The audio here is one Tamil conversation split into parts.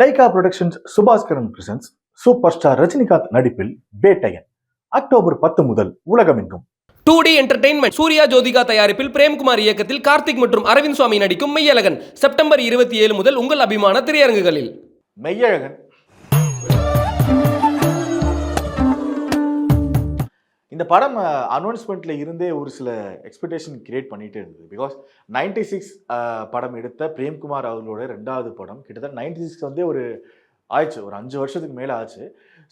Lyca productions Subaskaran presents super star Rajinikanth நடிப்பில் வேட்டையன் அக்டோபர் 10 முதல் உலகமெங்கும். 2D என்டர்டெயின்மெண்ட் சூர்யா ஜோதிகா தயாரிப்பில் பிரேம்குமார் இயக்கத்தில் கார்த்திக் மற்றும் அரவிந்த் சுவாமி நடிக்கும் மெய்யழகன் செப்டம்பர் 27 முதல் உங்கள் அபிமான திரையரங்குகளில். மெய்யழகன் இந்த படம் அனௌன்ஸ்மெண்ட்ல இருந்தே ஒரு சில எக்ஸ்பெக்டேஷன் கிரியேட் பண்ணிட்டே இருந்தது. பிகாஸ் 96 படம் எடுத்த பிரேம்குமார் அவர்களோட 2வது படம் கிட்டத்தட்ட 96 வந்து ஒரு 5 வருஷத்துக்கு மேலே ஆச்சு.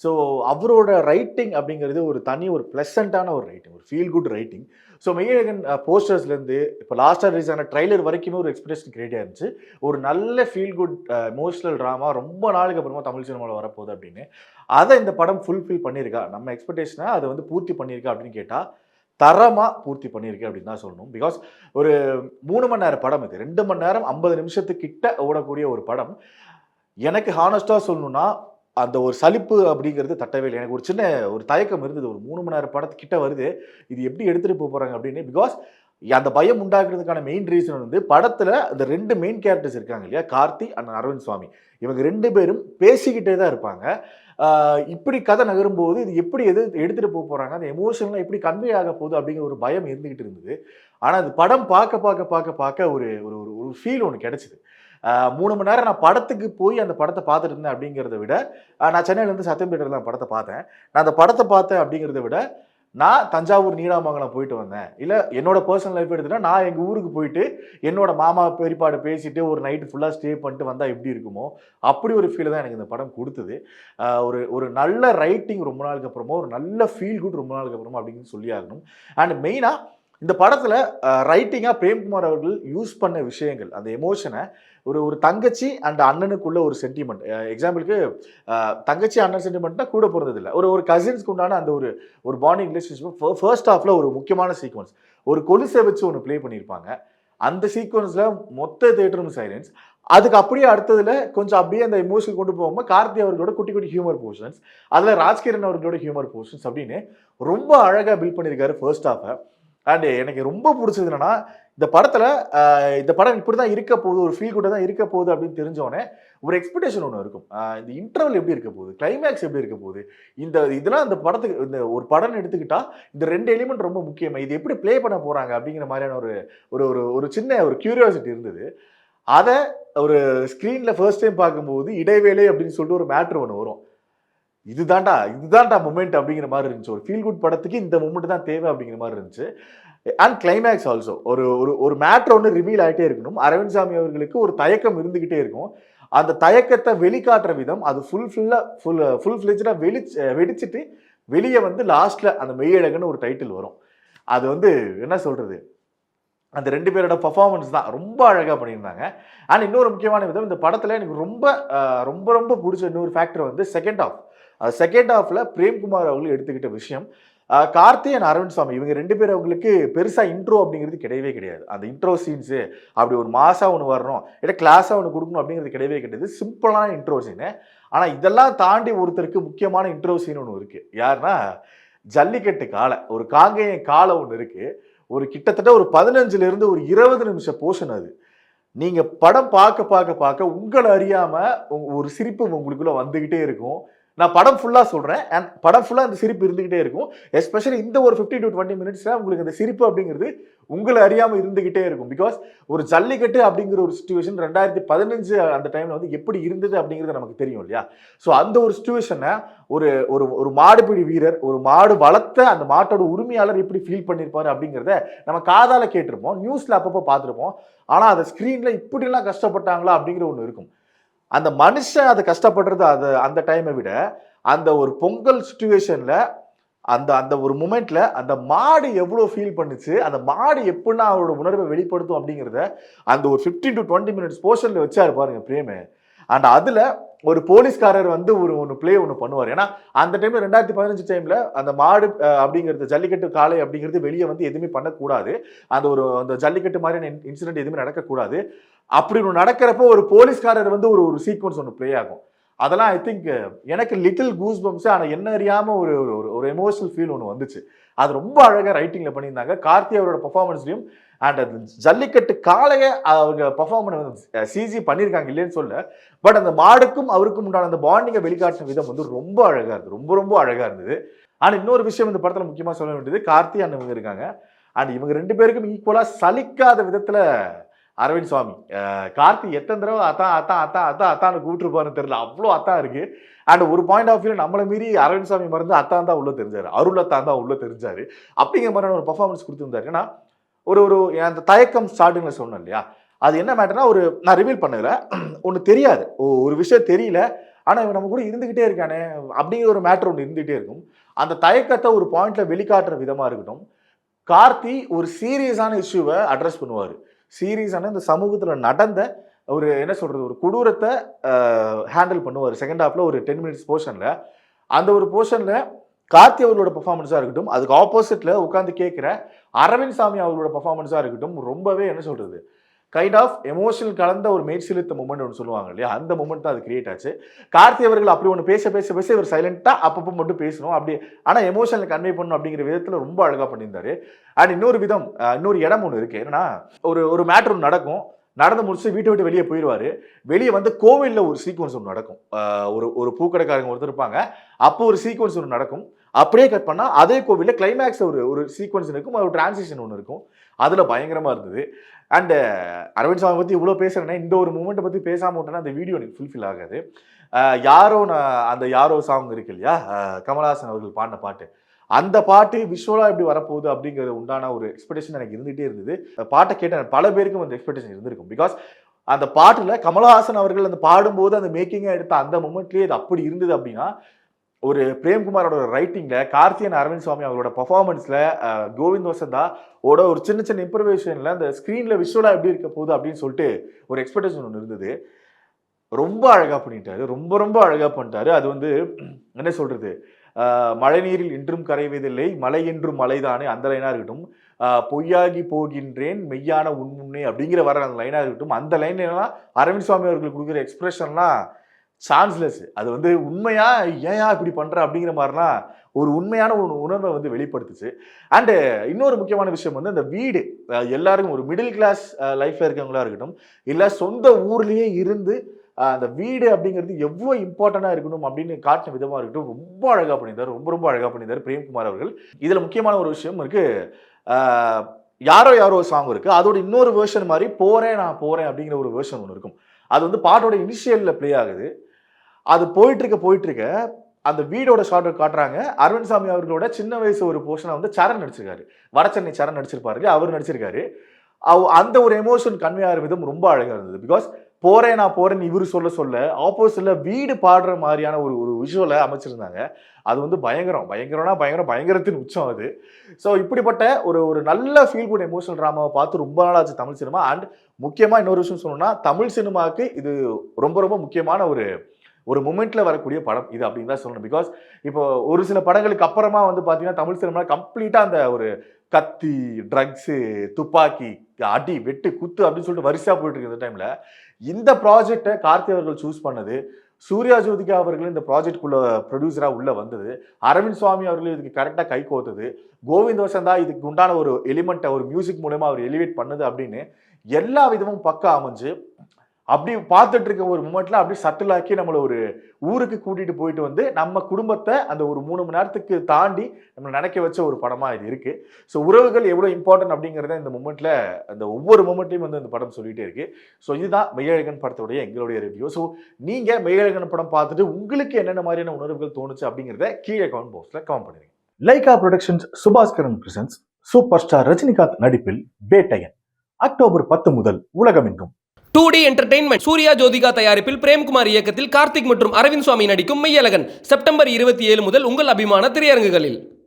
ஸோ அவரோட ரைட்டிங் அப்படிங்கிறது ஒரு தனி ஒரு ப்ளசண்ட்டான ஒரு ரைட்டிங், ஒரு feel good writing. So Meiyazhagan போஸ்டர்ஸ்லேருந்து இப்போ லாஸ்ட்டாக ரிலீஸ் ஆன ட்ரைலர் வரைக்குமே ஒரு எக்ஸ்பெக்டேஷன் கிரியேட் ஆயிருந்துச்சு. ஒரு நல்ல ஃபீல் குட் எமோஷனல் ட்ராமா ரொம்ப நாளுக்கு அப்புறமா தமிழ் சினிமாவில் வரப்போகுது அப்படின்னு. அதை இந்த படம் ஃபுல்ஃபில் பண்ணியிருக்கா, நம்ம எக்ஸ்பெக்டேஷனை அதை வந்து பூர்த்தி பண்ணியிருக்கா அப்படின்னு கேட்டால் தரமாக பூர்த்தி பண்ணியிருக்கு அப்படின்னு தான் சொல்லணும். பிகாஸ் ஒரு 3 மணி நேரம் படம், இது 2 மணி நேரம் 50 நிமிஷத்துக்கிட்ட ஓடக்கூடிய ஒரு படம். எனக்கு ஹானஸ்டாக சொல்லணும்னா அந்த ஒரு சலிப்பு அப்படிங்கிறது தட்டவே இல்லை. எனக்கு ஒரு சின்ன ஒரு தயக்கம் இருந்தது, ஒரு 3 மணி நேரம் படத்துக்கிட்ட வருது, இது எப்படி எடுத்துகிட்டு போகிறாங்க அப்படின்னு. பிகாஸ் அந்த பயம் உண்டாக்குறதுக்கான மெயின் ரீசன் வந்து படத்தில் இந்த 2 மெயின் கேரக்டர்ஸ் இருக்காங்க இல்லையா, கார்த்தி அண்ட் அரவிந்த் சுவாமி. இவங்க 2 பேரும் பேசிக்கிட்டே தான் இருப்பாங்க. இப்படி கதை நகரும்போது இது எப்படி எடுத்துகிட்டு போகிறாங்க, அந்த எமோஷனலாக எப்படி கன்வே ஆக போகுது அப்படிங்கிற ஒரு பயம் இருந்துக்கிட்டு இருந்தது. ஆனால் அது படம் பார்க்க ஒரு ஒரு ஃபீல் ஒன்று கிடச்சிது. 3 மணி நேரம் நான் படத்துக்கு போய் அந்த படத்தை பார்த்துட்டு இருந்தேன் அப்படிங்கிறத விட, நான் சென்னையிலேருந்து சத்தியம் தேட்டரில் தான் படத்தை பார்த்தேன். நான் அந்த படத்தை பார்த்தேன் அப்படிங்கிறத விட, நான் தஞ்சாவூர் நீடாமங்கலம் போயிட்டு வந்தேன், இல்லை என்னோட பர்சனல் லைஃப் எடுத்துகிட்டா நான் எங்கள் ஊருக்கு போயிட்டு என்னோட மாமா பெரியப்பாடு பேசிட்டு ஒரு நைட்டு ஃபுல்லாக ஸ்டே பண்ணிட்டு வந்தால் எப்படி இருக்குமோ அப்படி ஒரு ஃபீல் தான் எனக்கு இந்த படம் கொடுத்தது. ஒரு நல்ல ரைட்டிங் ரொம்ப நாளுக்கு அப்புறமா, ஒரு நல்ல ஃபீல் குட் ரொம்ப நாளுக்கு அப்புறமா அப்படின்னு சொல்லி ஆகணும். அண்ட் மெயினாக இந்த படத்தில் ரைட்டிங்காக பிரேம்குமார் அவர்கள் யூஸ் பண்ண விஷயங்கள், அந்த எமோஷனை ஒரு தங்கச்சி அண்ட் அண்ணனுக்குள்ள ஒரு சென்டிமெண்ட். எக்ஸாம்பிளுக்கு தங்கச்சி அண்ணன் சென்டிமெண்ட்னா கூட பிறந்ததில்லை, ஒரு கசின்ஸ்க்கு உண்டான அந்த ஒரு பாண்டிங் ரிலேஷன்ஷிப். ஃபர்ஸ்ட் ஹாஃபில் ஒரு முக்கியமான சீக்வன்ஸ், ஒரு கொலுசை வச்சு ஒன்று ப்ளே பண்ணியிருப்பாங்க. அந்த சீக்வன்ஸில் மொத்த தேட்டரும் சைலன்ஸ். அதுக்கு அப்படியே அடுத்ததில் கொஞ்சம் அப்படியே அந்த எமோஷன் கொண்டு போகும்போது கார்த்தி அவர்களோட குட்டி குட்டி ஹியூமர் போர்ஷன்ஸ், அதில் ராஜ்கிரண் அவர்களோட ஹியூமர் போர்ஷன்ஸ் அப்படின்னு ரொம்ப அழகாக பில்ட் பண்ணியிருக்காரு ஃபர்ஸ்ட் ஹாஃபை. அண்ட் எனக்கு ரொம்ப பிடிச்சது என்னன்னா, இந்த படம் இப்படி தான் இருக்க போகுது, ஒரு ஃபீல் குட்டாக தான் இருக்க போகுது அப்படின்னு தெரிஞ்சோடனே ஒரு எக்ஸ்பெக்டேஷன் ஒன்று இருக்கும். இந்த இன்டர்வல் எப்படி இருக்க போகுது, கிளைமேக்ஸ் எப்படி இருக்க போகுது, இதெல்லாம் இந்த படத்துக்கு, இந்த ஒரு படம் எடுத்துக்கிட்டா இந்த 2 எலிமெண்ட் ரொம்ப முக்கியமாக, இது எப்படி ப்ளே பண்ண போகிறாங்க அப்படிங்கிற மாதிரியான ஒரு சின்ன ஒரு கியூரியாசிட்டி இருந்தது. அதை ஒரு ஸ்க்ரீனில் ஃபர்ஸ்ட் டைம் பார்க்கும்போது இடைவேளை அப்படின்னு சொல்லிட்டு ஒரு மேட்ரு ஒன்று வரும். இதுதான்டா மொமெண்ட் அப்படிங்கிற மாதிரி இருந்துச்சு. ஒரு ஃபீல் குட் படத்துக்கு இந்த மொமெண்ட் தான் தேவை அப்படிங்கிற மாதிரி இருந்துச்சு. அண்ட் கிளைமேக்ஸ் ஆல்சோ ஒரு மேட்ரு ஒன்று ரிவீல் ஆகிட்டே இருக்கணும். அரவிந்த் சாமி அவர்களுக்கு ஒரு தயக்கம் இருந்துகிட்டே இருக்கும். அந்த தயக்கத்தை வெளிக்காட்டுற விதம் அது ஃபுல் ஃபிளெஜ்டாக வெடிச்சிட்டு வெளியே வந்து லாஸ்ட்ல அந்த மெய்யழகன்னு ஒரு டைட்டில் வரும். அது வந்து என்ன சொல்றது, அந்த 2 பேரோட பர்ஃபார்மன்ஸ் தான் ரொம்ப அழகாக பண்ணியிருந்தாங்க. அண்ட் இன்னொரு முக்கியமான விதம், இந்த படத்தில் எனக்கு ரொம்ப பிடிச்ச இன்னொரு ஃபேக்டர் வந்து செகண்ட் ஹாஃபில் பிரேம்குமார் அவர்கள் எடுத்துக்கிட்ட விஷயம். கார்த்தி அண்ட் அரவிந்த் சுவாமி இவங்க 2 பேர் அவங்களுக்கு பெருசாக இன்ட்ரோ அப்படிங்கிறது கிடையவே கிடையாது. அந்த இன்ட்ரோ சீன்ஸு அப்படி ஒரு மாசாக ஒன்று வரணும், இல்லை கிளாஸாக ஒன்று கொடுக்கணும் அப்படிங்கிறது கிடையவே கிடையாது. சிம்பிளான இன்ட்ரோ சீனு. ஆனால் இதெல்லாம் தாண்டி ஒருத்தருக்கு முக்கியமான இன்ட்ரோ சீன் ஒன்று இருக்குது. யாருன்னா, ஜல்லிக்கட்டு காளை, ஒரு காங்கேயம் காளை ஒன்று இருக்குது. ஒரு கிட்டத்தட்ட ஒரு 15லேருந்து ஒரு 20 நிமிஷம் போர்ஷன். அது நீங்கள் படம் பார்க்க உங்களை அறியாமல் ஒரு சிரிப்பு உங்களுக்குள்ளே வந்துக்கிட்டே இருக்கும். நான் படம் ஃபுல்லாக சொல்கிறேன், அண்ட் படம் ஃபுல்லாக அந்த சிரிப்பு இருந்துக்கிட்டே இருக்கும். எஸ்பெஷலி இந்த ஒரு 15 to 20 மினிட்ஸில் உங்களுக்கு அந்த சிரிப்பு அப்படிங்கிறது உங்களை அறியாமல் இருந்துக்கிட்டே இருக்கும். பிகாஸ் ஒரு ஜல்லிக்கட்டு அப்படிங்கிற ஒரு சுச்சுவேஷன் 2015 அந்த டைமில் வந்து எப்படி இருந்தது அப்படிங்கிறது நமக்கு தெரியும் இல்லையா. ஸோ அந்த ஒரு சுச்சுவேஷனை ஒரு மாடுபிடி வீரர், ஒரு மாடு வளர்த்த அந்த மாட்டோட உரிமையாளர் எப்படி ஃபீல் பண்ணியிருப்பாரு அப்படிங்கிறத நம்ம காதால கேட்டிருப்போம், நியூஸில் அப்பப்போ பார்த்துருப்போம். ஆனால் அதை ஸ்க்ரீனில் இப்படிலாம் கஷ்டப்பட்டாங்களா அப்படிங்கிற ஒன்று இருக்கும். அந்த மனுஷன் அதை கஷ்டப்படுறது அந்த டைமை விட அந்த ஒரு பொங்கல் சுச்சுவேஷன்ல அந்த ஒரு மூமெண்ட்ல அந்த மாடு எவ்வளோ ஃபீல் பண்ணுச்சு, அந்த மாடு எப்படின்னா அவரோட உணர்வை வெளிப்படுத்தும் அப்படிங்கிறத அந்த ஒரு 15 to 20 மினிட்ஸ் போர்ஷன்ல வச்சாரு பாருங்க பிரேமு. அண்ட் அதுல ஒரு போலீஸ்காரர் வந்து ஒன்று பிளே ஒன்று பண்ணுவார். ஏன்னா அந்த டைம்ல 2015 டைம்ல அந்த மாடு அப்படிங்கிறது, ஜல்லிக்கட்டு காளை அப்படிங்கிறது வெளியே வந்து எதுவுமே பண்ணக்கூடாது. அந்த ஜல்லிக்கட்டு மாதிரியான இன்சிடென்ட் எதுவுமே நடக்கக்கூடாது. அப்படி ஒன்று நடக்கிறப்போ ஒரு போலீஸ்காரர் வந்து ஒரு சீக்வன்ஸ் ஒன்று பிளே ஆகும். அதெல்லாம் ஐ திங்க் எனக்கு லிட்டில் கூஸ் பம்ப்ஸ். ஆனால் என்ன அறியாமல் ஒரு ஒரு எமோஷனல் ஃபீல் ஒன்று வந்துச்சு. அது ரொம்ப அழகாக ரைட்டிங்கில் பண்ணியிருந்தாங்க. கார்த்தி அவரோட பர்ஃபார்மன்ஸ்லையும் அண்ட் அது ஜல்லிக்கட்டு காலையே அவங்க பர்ஃபார்மன்ஸ் சிஜி பண்ணியிருக்காங்க இல்லைன்னு சொல்ல. பட் அந்த மாடுக்கும் அவருக்கும் உண்டான அந்த பாண்டிங்கை வெளிக்காட்டின விதம் வந்து ரொம்ப அழகாக இருந்தது. ரொம்ப ரொம்ப அழகாக இருந்தது. ஆனால் இன்னொரு விஷயம் இந்த படத்தில் முக்கியமாக சொல்ல வேண்டியது, கார்த்தி அண்ட் இவங்க இருக்காங்க. அண்ட் இவங்க 2 பேருக்கும் ஈக்குவலாக சலிக்காத விதத்தில் அரவிந்த் சுவாமி. கார்த்தி எத்தனை தடவை அத்தான் அத்தான் அத்தான் அத்தான் அத்தான்னு கூப்பிட்டுருப்பாருன்னு தெரியல, அவ்வளோ அத்தான் இருக்கு. அண்ட் ஒரு பாயிண்ட் ஆஃப் வியூ நம்மளை மீறி அரவிந்த் சுவாமி மறந்து அத்தான் தான் உள்ள தெரிஞ்சாரு, அருள் அத்தான் தான் உள்ள தெரிஞ்சாரு. அப்படிங்கிற மாதிரியான ஒரு பர்ஃபார்மன்ஸ் கொடுத்துருந்தாரு. ஏன்னா ஒரு அந்த தயக்கம் ஸ்டார்டிங்கில் சொன்னேன் இல்லையா, அது என்ன மேட்டர்னா, நான் ரிவீல் பண்ணல, ஒன்று தெரியாது, ஒரு விஷயம் தெரியல, ஆனால் இவன் நம்ம கூட இருந்துகிட்டே இருக்கானே அப்படிங்கிற ஒரு மேட்டர் ஒன்று இருந்துகிட்டே இருக்கும். அந்த தயக்கத்தை ஒரு பாயிண்ட்ல வெளிக்காட்டுற விதமா இருக்கட்டும். கார்த்தி ஒரு சீரியஸான இஷ்யூவை அட்ரஸ் பண்ணுவார். சீரியஸான இந்த சமூகத்தில் நடந்த ஒரு என்ன சொல்றது, ஒரு கொடூரத்தை ஹேண்டில் பண்ணுவார். செகண்ட் ஹாஃப்ல ஒரு 10 மினிட்ஸ் போர்ஷன்ல, அந்த ஒரு போர்ஷன்ல கார்த்தி அவர்களோட பர்ஃபார்மன்ஸாக இருக்கட்டும், அதுக்கு ஆப்போசிட்ல உட்காந்து கேட்குற அரவிந்த் சாமி அவர்களோட பர்ஃபார்மன்ஸாக இருக்கட்டும், ரொம்பவே என்ன சொல்றது, கைண்ட் ஆஃப் எமோஷனல் கலந்த ஒரு மேய்சிலித்த மூமெண்ட் ஒன்று சொல்லுவாங்க இல்லையா, அந்த மூமெண்ட் தான் அது கிரியேட் ஆச்சு. கார்த்தி அவர்கள் அப்படி ஒன்று பேச பேச பேச இவர் சைலண்டா அப்பப்போ மட்டும் பேசணும், அப்படி ஆனால் எமோஷனல் கன்வே பண்ணணும் அப்படிங்கிற விதத்தில் ரொம்ப அழகாக பண்ணியிருந்தாரு. அண்ட் இன்னொரு இடம் ஒன்று இருக்கு. என்னன்னா, ஒரு மேட்ரு ஒன்று நடக்கும், நடந்து முடிச்சு வீட்டை விட்டு வெளியே போயிடுவாரு. வெளியே வந்து கோவிலில் ஒரு சீக்வன்ஸ் ஒன்று நடக்கும். ஒரு பூக்கடைக்காரங்க ஒருத்தர் இருப்பாங்க, அப்போ ஒரு சீக்வன்ஸ் ஒன்று நடக்கும். அப்படியே கட் பண்ணா அதே கோவிலில் கிளைமேக்ஸ் ஒரு சீக்வன்ஸ் இருக்கும், ஒரு டிரான்சிஷன் ஒன்று இருக்கும். அதில் பயங்கரமாக இருந்தது. அண்ட் அரவிந்த் சாமி பற்றி இவ்வளோ பேசுகிறேன்னா, இந்த ஒரு மூமெண்ட்டை பற்றி பேசாமல் விட்டேன்னா அந்த வீடியோ எனக்கு ஃபுல்ஃபில் ஆகாது. அந்த யாரோ சாங் இருக்கு இல்லையா, கமல்ஹாசன் அவர்கள் பாடின பாட்டு, அந்த பாட்டு விஷுவலாக எப்படி வரப்போகுது அப்படிங்கிறது உண்டான ஒரு எக்ஸ்பெக்டேஷன் எனக்கு இருந்துகிட்டே இருந்தது. பாட்டை கேட்ட பல பேருக்கும் அந்த எக்ஸ்பெக்டேஷன் இருந்திருக்கும். பிகாஸ் அந்த பாட்டில் கமல்ஹாசன் அவர்கள் அந்த பாடும்போது அந்த மேக்கிங்காக எடுத்த அந்த மூமெண்ட்லேயே அது அப்படி இருந்தது. அப்படின்னா ஒரு பிரேம்குமாரோட ரைட்டிங்ல, கார்த்தியன் அரவிந்த் சுவாமி அவரோட பர்ஃபார்மன்ஸ்ல, கோவிந்த் வசந்தா ஓட ஒரு சின்ன சின்ன இம்ப்ரவைசேஷன்ல அந்த ஸ்க்ரீன்ல விஷுவலா எப்படி இருக்க போகுது அப்படின்னு சொல்லிட்டு ஒரு எக்ஸ்பெக்டேஷன் ஒன்று இருந்தது. ரொம்ப அழகா பண்ணிட்டாரு, ரொம்ப ரொம்ப அழகா பண்ணிட்டாரு. அது வந்து என்ன சொல்றது, மழை நீரில் இன்றும் கரைவதில்லை, மலை என்றும் மலைதானே அந்த லைனா இருக்கட்டும், பொய்யாகி போகின்றேன் மெய்யான உண்முன்னே அப்படிங்கிற வர அந்த லைனா இருக்கட்டும், அந்த லைன்லாம் அரவிந்த் சுவாமி அவர்களுக்கு கொடுக்குற எக்ஸ்பிரஷன்லாம் சான்ஸ்லெஸ். அது வந்து உண்மையா ஏன் இப்படி பண்ற அப்படிங்கிற மாதிரிலாம் ஒரு உண்மையான உணர்வை வந்து வெளிப்படுத்துச்சு. அண்டு இன்னொரு முக்கியமான விஷயம் வந்து, அந்த வீடு எல்லாருக்கும் ஒரு மிடில் கிளாஸ் லைஃப்ல இருக்கவங்களா இருக்கட்டும், இல்லை சொந்த ஊர்லயே இருந்து அந்த வீடு அப்படிங்கிறது எவ்வளோ இம்பார்ட்டண்டாக இருக்கணும் அப்படின்னு காட்டின விதமாக இருக்கட்டும், ரொம்ப அழகாக பண்ணியிருந்தார், ரொம்ப ரொம்ப அழகாக பண்ணியிருந்தார் பிரேம்குமார் அவர்கள். இதில் முக்கியமான ஒரு விஷயம் இருக்கு, யாரோ யாரோ சாங் இருக்கு, அதோட இன்னொரு வேர்ஷன் மாதிரி நான் போறேன் அப்படிங்கிற ஒரு வேர்ஷன் ஒன்று இருக்கும். அது வந்து பாட்டோட இனிஷியல்ல பிளே ஆகுது. அது போயிட்டு இருக்க அந்த வீடோட ஷார்ட் காட்டுறாங்க. அரவிந்த் சாமி அவர்களோட சின்ன வயசு ஒரு போர்ஷனை வந்து சரண் நடிச்சிருக்காரு, வடச்சென்னை சரண் நடிச்சிருப்பாரு, அவர் நடிச்சிருக்காரு. அந்த ஒரு எமோஷன் கன்வே ஆகிற விதம் ரொம்ப அழகா இருந்தது. பிகாஸ் நான் போறேன்னு இவரு சொல்ல ஆப்போசிட்ல வீடு பாடுற மாதிரியான ஒரு விஷுவலை அமைச்சிருந்தாங்க. அது வந்து பயங்கரத்தின் உச்சம் அது. ஸோ இப்படிப்பட்ட ஒரு நல்ல ஃபீல் குட் எமோஷனல் ட்ராமாவை பார்த்து ரொம்ப நாளாச்சு தமிழ் சினிமா. அண்ட் முக்கியமா இன்னொரு விஷயம் சொல்லணும்னா, தமிழ் சினிமாவுக்கு இது ரொம்ப ரொம்ப முக்கியமான ஒரு மூமெண்ட்ல வரக்கூடிய படம் இது அப்படின்னு தான் சொல்லணும். பிகாஸ் இப்போ ஒரு சில படங்களுக்கு அப்புறமா வந்து பார்த்தீங்கன்னா தமிழ் சினிமா கம்ப்ளீட்டா அந்த ஒரு கத்தி, ட்ரக்ஸு, துப்பாக்கி, அடி, வெட்டு, குத்து அப்படின்னு சொல்லிட்டு வரிசையா போயிட்டு இருக்கு. இந்த டைம்ல இந்த ப்ராஜெக்டை கார்த்தி அவர்கள் சூஸ் பண்ணது, சூர்யா ஜோதிகா அவர்கள் இந்த ப்ராஜெக்டுக்குள்ள ப்ரொடியூசரா உள்ள வந்தது, அரவிந்த் சுவாமி அவர்கள் இதுக்கு கரெக்டாக கை கோத்தது, கோவிந்த் வசந்தா இதுக்கு உண்டான ஒரு எலிமெண்ட்டை ஒரு மியூசிக் மூலமா அவர் எலிவேட் பண்ணது அப்படின்னு எல்லா விதமும் பக்கா அமைஞ்சு அப்படி பார்த்துட்டு இருக்க ஒரு மூமெண்ட்ல அப்படி சட்டிலாக்கி நம்மளை ஒரு ஊருக்கு கூட்டிட்டு போயிட்டு வந்து நம்ம குடும்பத்தை அந்த ஒரு 3 மணி நேரத்துக்கு தாண்டி நம்ம நினைக்க வச்ச ஒரு படமா இது இருக்கு. ஸோ உறவுகள் எவ்வளவு இம்பார்ட்டன்ட் அப்படிங்கிறத இந்த மூமெண்ட்ல, அந்த ஒவ்வொரு மூமெண்ட்லையும் வந்து இந்த படம் சொல்லிட்டே இருக்கு. ஸோ இதுதான் மெய்யழகன் படத்துடைய எங்களுடைய ரிவ்யூ. ஸோ நீங்க மெய்யழகன் படம் பார்த்துட்டு உங்களுக்கு என்னென்ன மாதிரியான உணர்வுகள் தோணுச்சு அப்படிங்கிறத கீழே கமெண்ட் பாக்ஸ்ல கமெண்ட் பண்ணுங்க. Lyca productions Subaskaran presents super star Rajinikanth நடிப்பில் வேட்டையன் அக்டோபர் 10 முதல் உலகமெங்கும். 2D என்டர்டெயின்மெண்ட் சூர்யா ஜோதிகா தயாரிப்பில் பிரேம்குமார் இயக்கத்தில் கார்த்திக் மற்றும் அரவிந்த் சுவாமி நடிக்கும் மெய்யழகன் செப்டம்பர் 27 முதல் உங்கள் அபிமான திரையரங்குகளில்.